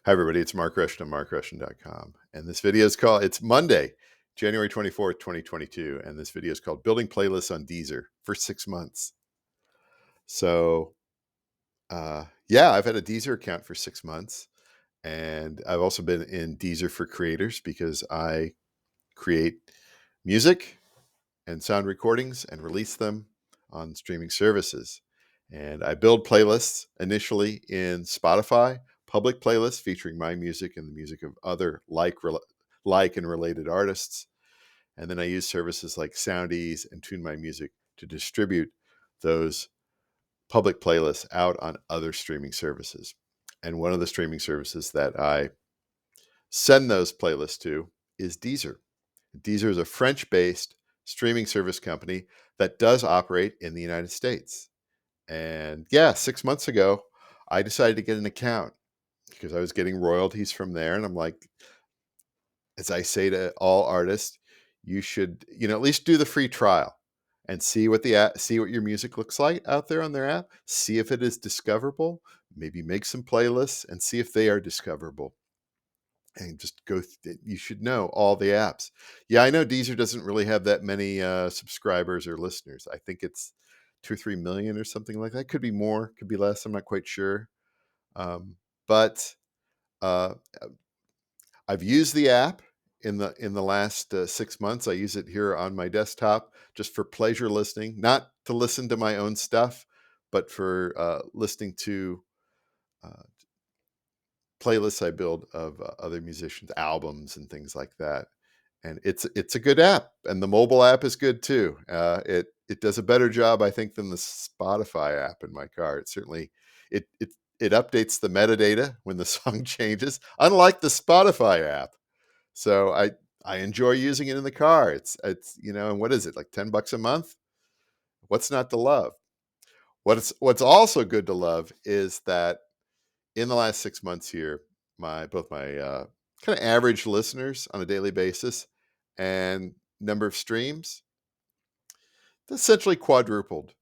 Hi, everybody. It's Mark Rushton, markrushton.com. And this video is called, it's Monday, January 24th, 2022. And this video is called Building Playlists on Deezer for 6 months. So, yeah, I've had a Deezer account for 6 months. And I've also been in Deezer for Creators because I create music and sound recordings and release them on streaming services. And I build playlists initially in Spotify, public playlists featuring my music and the music of other like and related artists. And then I use services like Soundease and Tune My Music to distribute those public playlists out on other streaming services. And one of the streaming services that I send those playlists to is Deezer. Deezer is a French-based streaming service company that does operate in the United States. And yeah, 6 months ago, I decided to get an account because I was getting royalties from there. And I'm like, as I say to all artists, you should, at least do the free trial and see what your music looks like out there on their app. See if it is discoverable. Maybe make some playlists and see if they are discoverable. And just you should know all the apps. Yeah, I know Deezer doesn't really have that many subscribers or listeners. I think it's 2 or 3 million or something like that. Could be more, could be less. I'm not quite sure. But uh, I've used the app in the last 6 months. I use it here on my desktop just for pleasure listening, not to listen to my own stuff, but for listening to uh, playlists I build of other musicians' albums and things like that. And it's a good app, and the mobile app is good too. It does a better job, I think, than the Spotify app in my car. It certainly it updates the metadata when the song changes, unlike the Spotify app. So I enjoy using it in the car. It's and what is it, like $10 a month? What's not to love? What's also good to love is that in the last 6 months here, both my kind of average listeners on a daily basis and number of streams essentially quadrupled,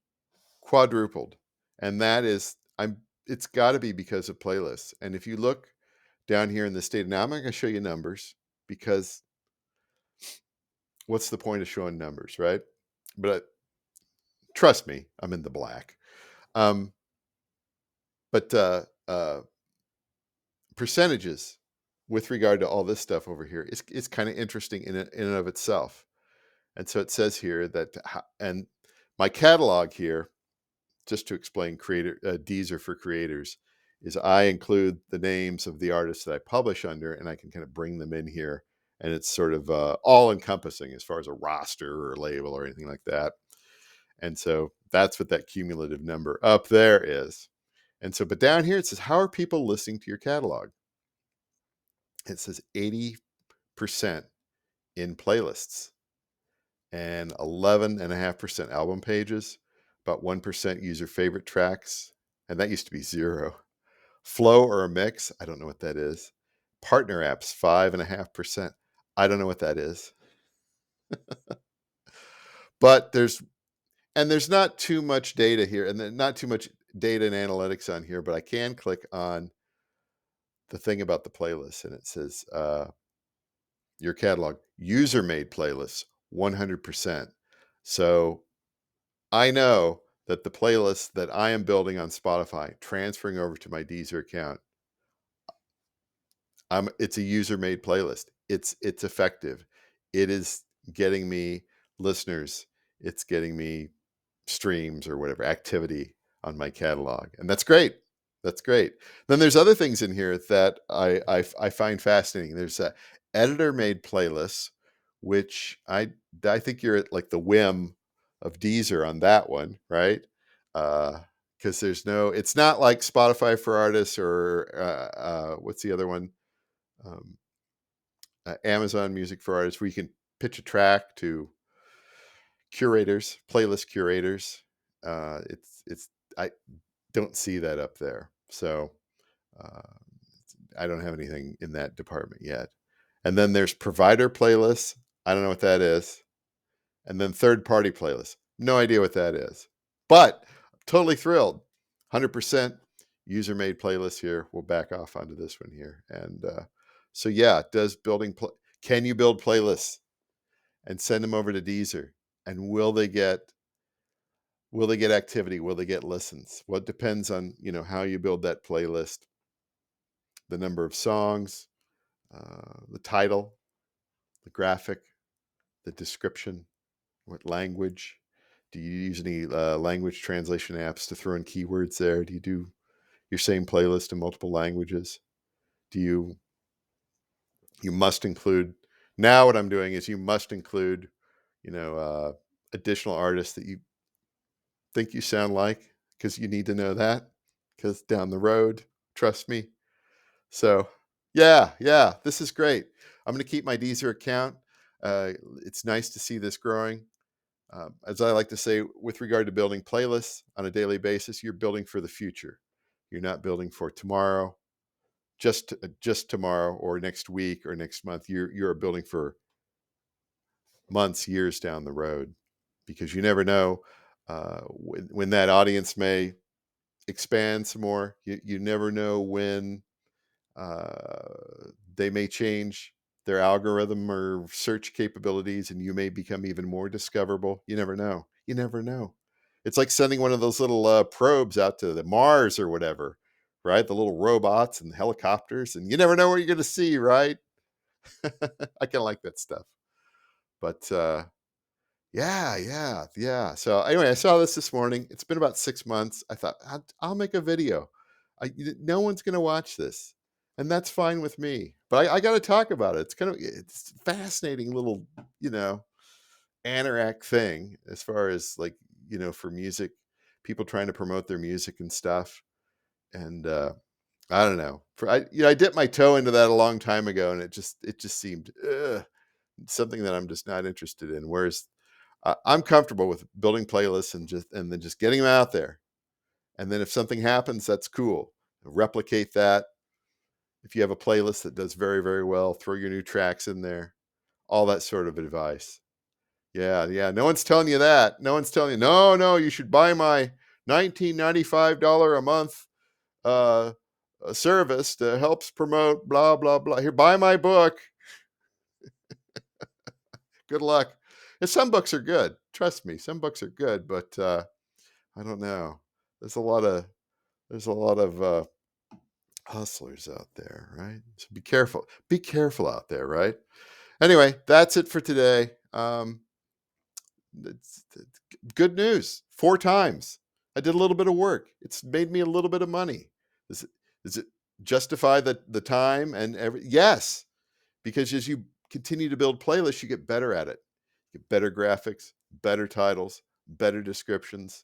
and that is it's got to be because of playlists. And if you look down here in this data, now I'm not going to show you numbers because what's the point of showing numbers, right? But trust me, I'm in the black. But percentages with regard to all this stuff over here is kind of interesting in and of itself. And so it says here that, and my catalog here, just to explain Deezer for Creators, is I include the names of the artists that I publish under, and I can kind of bring them in here. And it's sort of all encompassing as far as a roster or a label or anything like that. And so that's what that cumulative number up there is. And so, but down here it says, how are people listening to your catalog? It says 80% in playlists and 11.5% album pages, about 1% user favorite tracks. And that used to be 0. Flow or a mix, I don't know what that is. Partner apps, 5.5%. I don't know what that is. But there's not too much data here, and not too much data and analytics on here, but I can click on the thing about the playlist, and it says your catalog, user-made playlists, 100%. So I know that the playlist that I am building on Spotify, transferring over to my Deezer account, it's a user-made playlist. It's effective. It is getting me listeners. It's getting me streams or whatever activity on my catalog, and that's great. That's great. Then there's other things in here that I find fascinating. There's editor-made playlists, which I think you're at like the whim of Deezer on that one, right? Because it's not like Spotify for artists or what's the other one? Amazon Music for artists, where you can pitch a track to playlist curators. I don't see that up there. So uh, I don't have anything in that department yet. And then there's provider playlists. I don't know what that is. And then third-party playlists. No idea what that is. But I'm totally thrilled. 100% user-made playlists here. We'll back off onto this one here. And so yeah, can you build playlists and send them over to Deezer? And will they get activity? Will they get listens? Well, it depends on, how you build that playlist, the number of songs, the title, the graphic, the description, what language. Do you use any language translation apps to throw in keywords there? Do you do your same playlist in multiple languages? Do you must include, now what I'm doing is you must include, additional artists that you think you sound like, because you need to know that, because down the road, trust me. So yeah, this is great. I'm going to keep my Deezer account. It's nice to see this growing. As I like to say, with regard to building playlists on a daily basis, you're building for the future. You're not building for tomorrow, just tomorrow or next week or next month. You're building for months, years down the road, because you never know when that audience may expand some more. You never know when they may change their algorithm or search capabilities, and you may become even more discoverable. You never know. You never know. It's like sending one of those little probes out to the Mars or whatever, right? The little robots and helicopters, and you never know what you're going to see, right? I kind of like that stuff. But yeah. So anyway, I saw this morning. It's been about 6 months. I thought I'll make a video. No one's going to watch this, and that's fine with me. But I got to talk about it. It's a fascinating little, anorak thing, as far as, like, for music, people trying to promote their music and stuff. And I don't know. I dipped my toe into that a long time ago, and it just seemed something that I'm just not interested in. Whereas I'm comfortable with building playlists and then just getting them out there. And then if something happens, that's cool. Replicate that. If you have a playlist that does very, very well, throw your new tracks in there. All that sort of advice. Yeah. No one's telling you that. No one's telling you, no, you should buy my $19.95 a month service that helps promote blah, blah, blah. Here, buy my book. Good luck. And some books are good. Trust me, some books are good, but I don't know. There's a lot of hustlers out there, right? So be careful. Be careful out there, right? Anyway, that's it for today. It's good news. 4 times. I did a little bit of work. It's made me a little bit of money. Does it justify the time and yes, because as you continue to build playlists, you get better at it. You get better graphics, better titles, better descriptions,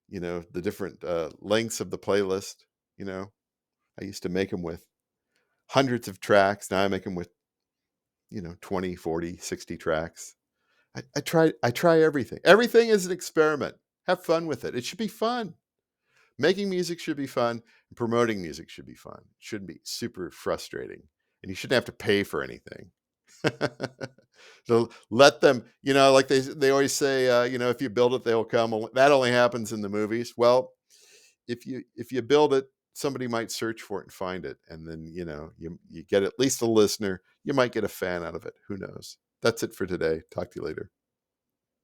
the different lengths of the playlist. I used to make them with hundreds of tracks. Now I make them with 20, 40, 60 tracks. I try everything. Everything is an experiment. Have fun with it. It should be fun. Making music should be fun, and promoting music should be fun. It shouldn't be super frustrating, and you shouldn't have to pay for anything. So let them, like they always say, if you build it, they'll come. That only happens in the movies. Well, if you build it, somebody might search for it and find it, and then you get at least a listener. You might get a fan out of it. Who knows? That's it for today. Talk to you later.